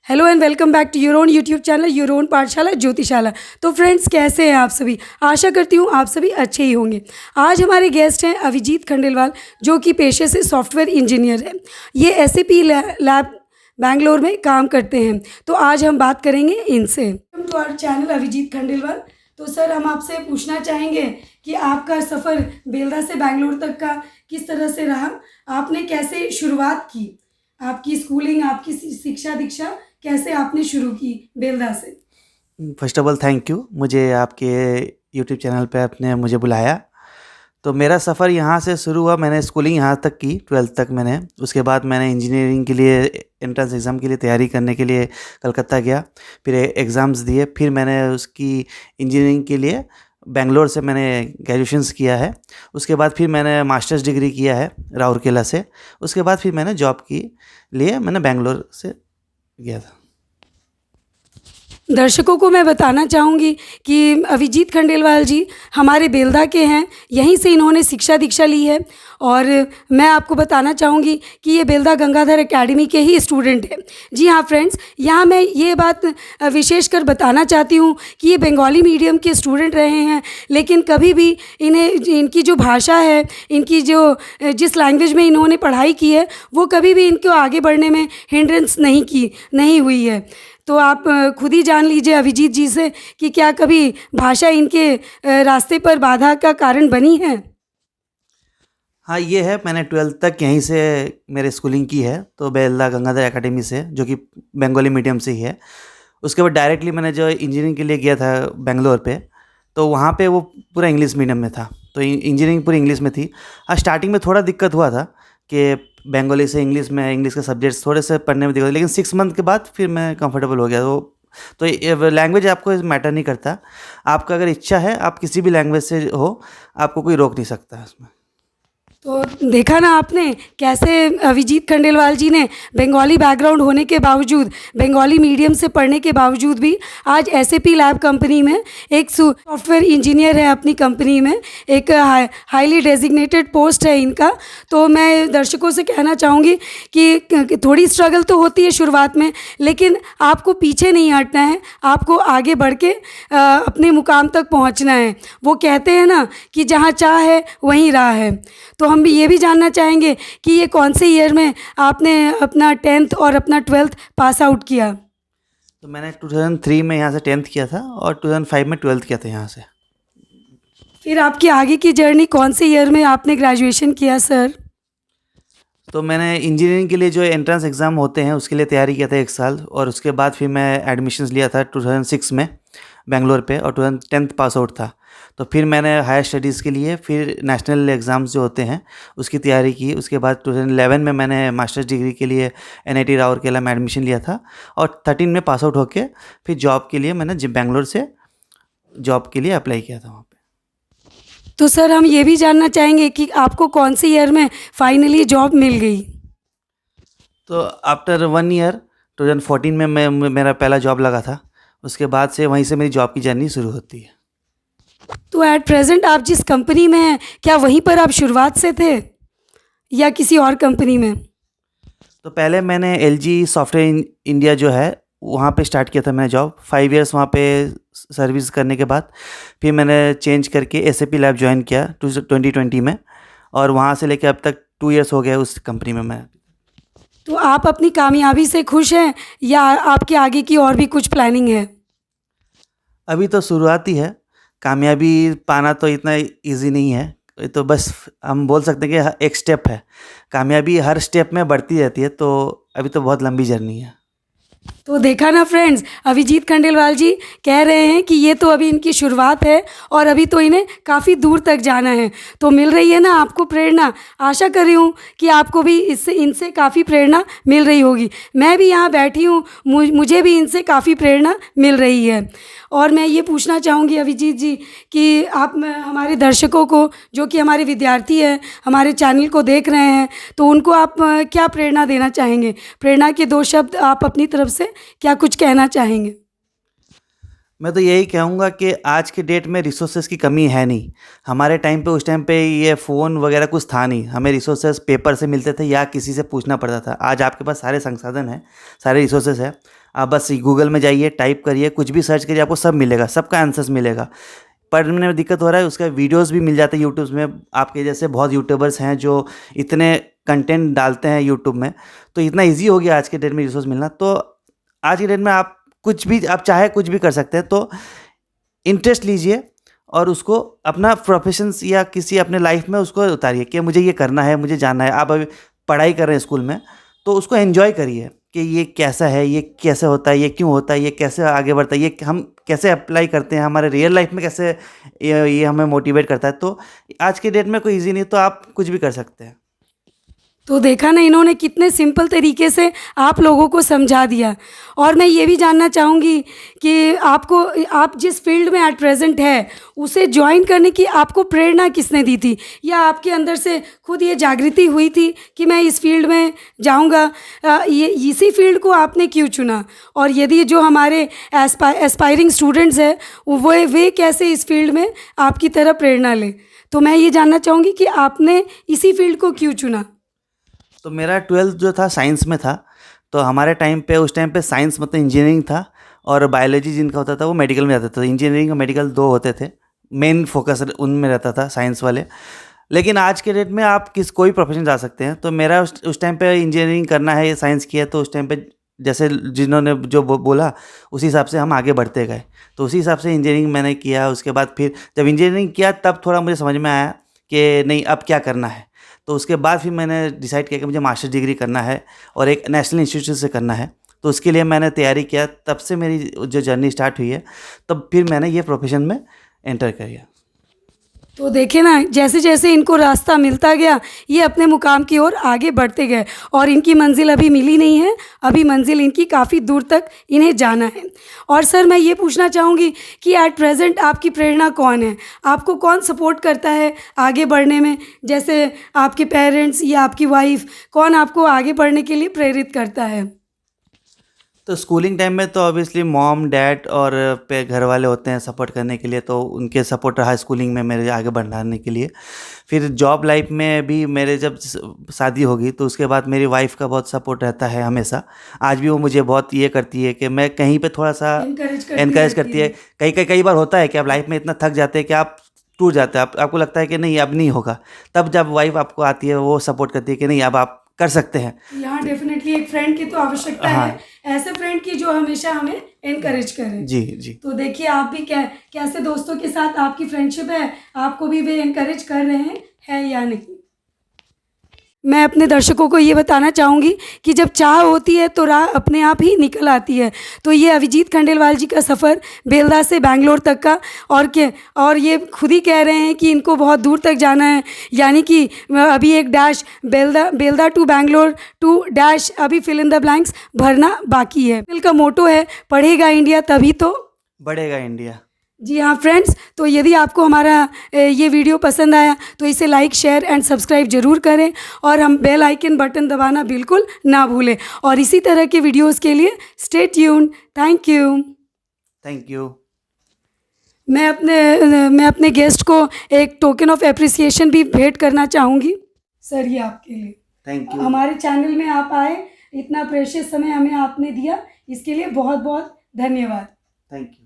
Hello and welcome back to your own YouTube channel your own Pathshala Jyotishala. तो friends, कैसे हैं आप सभी? आशा करती हूँ आप सभी अच्छे ही होंगे। आज हमारे गेस्ट हैं अभिजीत खंडेलवाल, जो कि पेशे से सॉफ्टवेयर इंजीनियर हैं। ये एसएपी लैब बैंगलोर में काम करते हैं। तो आज हम बात करेंगे इनसे। Welcome to our channel Abhijeet Khandelwal. तो सर, हम आपसे पूछना चाहेंगे कि आपका सफ़र बेलदा से बैंगलोर तक का किस तरह से रहा? आपने कैसे शुरुआत की? आपकी स्कूलिंग, आपकी शिक्षा दीक्षा कैसे आपने शुरू की बेलदा से? First of all thank you, मुझे आपके यूट्यूब चैनल पे आपने मुझे बुलाया। तो मेरा सफ़र यहाँ से शुरू हुआ। मैंने स्कूलिंग यहाँ तक की, 12th तक मैंने। उसके बाद मैंने इंजीनियरिंग के लिए एंट्रेंस एग्ज़ाम के लिए तैयारी करने के लिए कलकत्ता गया। फिर एग्ज़ाम्स दिए। फिर मैंने उसकी इंजीनियरिंग के लिए बेंगलोर से मैंने ग्रेजुएशंस किया है। उसके बाद फिर मैंने मास्टर्स डिग्री किया है राउरकेला से। उसके बाद फिर मैंने जॉब के लिए मैंने बेंगलोर से गया था। दर्शकों को मैं बताना चाहूँगी कि अभिजीत खंडेलवाल जी हमारे बेलदा के हैं। यहीं से इन्होंने शिक्षा दीक्षा ली है। और मैं आपको बताना चाहूँगी कि ये बेलदा गंगाधर एकेडमी के ही स्टूडेंट हैं। जी हाँ फ्रेंड्स, यहाँ मैं ये बात विशेषकर बताना चाहती हूँ कि ये बंगाली मीडियम के स्टूडेंट रहे हैं, लेकिन कभी भी इन्हें इनकी जो भाषा है, इनकी जो जिस लैंग्वेज में इन्होंने पढ़ाई की है, वो कभी भी इनको आगे बढ़ने में हिंड्रेंस नहीं हुई है। तो आप खुद ही जान लीजिए अभिजीत जी से कि क्या कभी भाषा इनके रास्ते पर बाधा का कारण बनी है? हाँ, ये है। मैंने 12th तक यहीं से मेरे स्कूलिंग की है, तो बेलदा गंगाधर एकेडमी से, जो कि बंगाली मीडियम से ही है। उसके बाद डायरेक्टली मैंने जो इंजीनियरिंग के लिए गया था बेंगलोर पे, तो वहाँ पे वो पूरा इंग्लिश मीडियम में था, तो इंजीनियरिंग पूरी इंग्लिश में थी। हाँ, स्टार्टिंग में थोड़ा दिक्कत हुआ था कि बंगाली से इंग्लिश में, इंग्लिश के सब्जेक्ट्स थोड़े से पढ़ने में दिक्कत, लेकिन 6 मंथ के बाद फिर मैं कंफर्टेबल हो गया। तो लैंग्वेज आपको मैटर नहीं करता। आपका अगर इच्छा है, आप किसी भी लैंग्वेज से हो, आपको कोई रोक नहीं सकता उसमें। तो देखा ना आपने कैसे अभिजीत खंडेलवाल जी ने बंगाली बैकग्राउंड होने के बावजूद, बंगाली मीडियम से पढ़ने के बावजूद भी आज एसएपी लैब कंपनी में एक सॉफ्टवेयर इंजीनियर है। अपनी कंपनी में एक हाईली डेजिग्नेटेड पोस्ट है इनका। तो मैं दर्शकों से कहना चाहूँगी कि थोड़ी स्ट्रगल तो होती है शुरुआत में, लेकिन आपको पीछे नहीं हटना है। आपको आगे बढ़ के अपने मुकाम तक पहुँचना है। वो कहते हैं ना कि जहाँ चाह है वहीं राह है। तो हम भी ये भी जानना चाहेंगे कि ये कौन से ईयर में आपने अपना 10th और अपना 12th पास आउट किया? तो मैंने 2003 में यहाँ से 10th किया था और 2005 में 12th किया था यहाँ से। फिर आपकी आगे की जर्नी कौन से ईयर में आपने ग्रेजुएशन किया सर? तो मैंने इंजीनियरिंग के लिए जो एंट्रेंस एग्ज़ाम होते हैं उसके लिए तैयारी किया था 1 साल, और उसके बाद फिर मैं एडमिशन्स लिया था 2006 में बेंगलोर पे, और 2010th पास आउट था। तो फिर मैंने हायर स्टडीज़ के लिए फिर नेशनल एग्ज़ाम्स जो होते हैं उसकी तैयारी की। उसके बाद 2011 में मैंने मास्टर्स डिग्री के लिए एनआईटी राउरकेला में एडमिशन लिया था, और 13 में पास आउट होके फिर जॉब के लिए मैंने बेंगलोर से जॉब के लिए अप्लाई किया था वहाँ पे। तो सर, हम ये भी जानना चाहेंगे कि आपको कौन से ईयर में फाइनली जॉब मिल गई? तो आफ्टर 1 ईयर 2014 में मेरा पहला जॉब लगा था। उसके बाद से वहीं से मेरी जॉब की जर्नी शुरू होती है। तो एट प्रेजेंट आप जिस कंपनी में हैं, क्या वहीं पर आप शुरुआत से थे या किसी और कंपनी में? तो पहले मैंने एलजी सॉफ्टवेयर इंडिया जो है वहाँ पे स्टार्ट किया था मैंने जॉब। 5 इयर्स वहाँ पे सर्विस करने के बाद फिर मैंने चेंज करके एसएपी लैब ज्वाइन किया 2020 में, और वहाँ से लेकर अब तक 2 इयर्स हो गए उस कंपनी में मैं। तो आप अपनी कामयाबी से खुश हैं या आपके आगे की और भी कुछ प्लानिंग है? अभी तो शुरुआत ही है। कामयाबी पाना तो इतना इजी नहीं है। ये तो बस हम बोल सकते हैं कि एक स्टेप है। कामयाबी हर स्टेप में बढ़ती रहती है, तो अभी तो बहुत लंबी जर्नी है। तो देखा ना फ्रेंड्स, अभिजीत खंडेलवाल जी कह रहे हैं कि ये तो अभी इनकी शुरुआत है और अभी तो इन्हें काफ़ी दूर तक जाना है। तो मिल रही है ना आपको प्रेरणा? आशा कर रही हूँ कि आपको भी इससे इनसे काफ़ी प्रेरणा मिल रही होगी। मैं भी यहाँ बैठी हूँ, मुझे भी इनसे काफ़ी प्रेरणा मिल रही है। और मैं ये पूछना चाहूँगी अभिजीत जी कि आप हमारे दर्शकों को, जो कि हमारे विद्यार्थी हैं, हमारे चैनल को देख रहे हैं, तो उनको आप क्या प्रेरणा देना चाहेंगे? प्रेरणा के 2 शब्द आप अपनी तरफ से क्या कुछ कहना चाहेंगे? मैं तो यही कहूँगा कि आज के डेट में रिसोर्सेज की कमी है नहीं। हमारे टाइम पे, उस टाइम पे ये फ़ोन वगैरह कुछ था नहीं। हमें रिसोर्सेज पेपर से मिलते थे या किसी से पूछना पड़ता था। आज आपके पास सारे संसाधन हैं, सारे रिसोर्सेज हैं। आप बस गूगल में जाइए, टाइप करिए, कुछ भी सर्च करिए, आपको सब मिलेगा, सबका आंसर्स मिलेगा। पढ़ने में दिक्कत हो रहा है, उसका वीडियोस भी मिल जाते हैं यूट्यूब में। आपके जैसे बहुत यूट्यूबर्स हैं जो इतने कंटेंट डालते हैं यूट्यूब में, तो इतना इजी हो गया आज के डेट में रिसोर्स मिलना। तो आज के डेट में आप कुछ भी, आप चाहे कुछ भी कर सकते हैं। तो इंटरेस्ट लीजिए और उसको अपना प्रोफेशंस या किसी अपने लाइफ में उसको उतारिए कि मुझे ये करना है, मुझे जानना है। आप अभी पढ़ाई कर रहे हैं स्कूल में, तो उसको एंजॉय करिए कि ये कैसा है, ये कैसे होता है, ये क्यों होता है, ये कैसे आगे बढ़ता है, ये हम कैसे अप्लाई करते हैं हमारे रियल लाइफ में, कैसे ये हमें मोटिवेट करता है। तो आज के डेट में कोई इजी नहीं, तो आप कुछ भी कर सकते हैं। तो देखा ना, इन्होंने कितने सिंपल तरीके से आप लोगों को समझा दिया। और मैं ये भी जानना चाहूँगी कि आपको, आप जिस फील्ड में एट प्रेजेंट है, उसे ज्वाइन करने की आपको प्रेरणा किसने दी थी, या आपके अंदर से खुद ये जागृति हुई थी कि मैं इस फील्ड में जाऊँगा? ये इसी फील्ड को आपने क्यों चुना? और यदि जो हमारे एस्पायरिंग स्टूडेंट्स हैं, वे कैसे इस फील्ड में आपकी तरह प्रेरणा लें? तो मैं ये जानना चाहूँगी कि आपने इसी फील्ड को क्यों चुना? तो मेरा 12th जो था साइंस में था। तो हमारे टाइम पे, उस टाइम पे साइंस मतलब इंजीनियरिंग था, और बायोलॉजी जिनका होता था वो मेडिकल में जाता था। इंजीनियरिंग और मेडिकल दो होते थे, मेन फोकस उनमें रहता था, साइंस वाले। लेकिन आज के डेट में आप कोई प्रोफेशन जा सकते हैं। तो मेरा उस टाइम पे इंजीनियरिंग करना है, साइंस की है, तो उस टाइम पे जैसे जिन्होंने जो बोला, उसी हिसाब से हम आगे बढ़ते गए। तो उसी हिसाब से इंजीनियरिंग मैंने किया। उसके बाद फिर जब इंजीनियरिंग किया, तब थोड़ा मुझे समझ में आया कि नहीं, अब क्या करना है। तो उसके बाद फिर मैंने डिसाइड किया कि मुझे मास्टर डिग्री करना है और एक नेशनल इंस्टीट्यूट से करना है। तो उसके लिए मैंने तैयारी किया, तब से मेरी जो जर्नी स्टार्ट हुई है, तब फिर मैंने ये प्रोफेशन में एंटर किया। तो देखिए ना, जैसे जैसे इनको रास्ता मिलता गया, ये अपने मुकाम की ओर आगे बढ़ते गए, और इनकी मंजिल अभी मिली नहीं है, अभी मंजिल इनकी काफ़ी दूर तक इन्हें जाना है। और सर, मैं ये पूछना चाहूँगी कि एट प्रेजेंट आपकी प्रेरणा कौन है? आपको कौन सपोर्ट करता है आगे बढ़ने में? जैसे आपके पेरेंट्स या आपकी वाइफ, कौन आपको आगे बढ़ने के लिए प्रेरित करता है? तो स्कूलिंग टाइम में तो ऑब्वियसली मॉम, डैड और पे घर वाले होते हैं सपोर्ट करने के लिए। तो उनके सपोर्ट रहा स्कूलिंग में मेरे आगे बढ़ाने के लिए। फिर जॉब लाइफ में भी मेरे जब शादी होगी, तो उसके बाद मेरी वाइफ का बहुत सपोर्ट रहता है हमेशा। आज भी वो मुझे बहुत ये करती है कि मैं कहीं पे थोड़ा सा एनकरेज करती है। कई बार होता है कि आप लाइफ में इतना थक जाते हैं कि आप टूट जाते हैं, आपको लगता है कि नहीं, अब नहीं होगा। तब जब वाइफ आपको आती है, वो सपोर्ट करती है कि नहीं, अब आप कर सकते हैं। यहाँ डेफिनेटली एक फ्रेंड की तो आवश्यकता हाँ। है, ऐसे फ्रेंड की जो हमेशा हमें एनकरेज करे। जी जी। तो देखिए, आप भी कैसे दोस्तों के साथ आपकी फ्रेंडशिप है, आपको भी वे एनकरेज कर रहे हैं या नहीं? मैं अपने दर्शकों को ये बताना चाहूँगी कि जब चाह होती है तो राह अपने आप ही निकल आती है। तो ये अभिजीत खंडेलवाल जी का सफ़र बेलदा से बैंगलोर तक का, और ये खुद ही कह रहे हैं कि इनको बहुत दूर तक जाना है, यानी कि अभी एक dash Belda to Bangalore to dash, अभी फिल इन द ब्लैंक्स भरना बाकी है। इनका मोटो है, पढ़ेगा इंडिया तभी तो बढ़ेगा इंडिया। जी हाँ फ्रेंड्स, तो यदि आपको हमारा ये वीडियो पसंद आया तो इसे लाइक, शेयर एंड सब्सक्राइब ज़रूर करें, और हम बेल आइकन बटन दबाना बिल्कुल ना भूलें। और इसी तरह के वीडियोस के लिए stay tuned. Thank you. Thank you. मैं अपने गेस्ट को एक टोकन ऑफ एप्रिसिएशन भी भेंट करना चाहूँगी। सर, ये आपके लिए। Thank you. हमारे चैनल में आप आए, इतना प्रेशियस समय हमें आपने दिया, इसके लिए बहुत बहुत धन्यवाद। Thank you.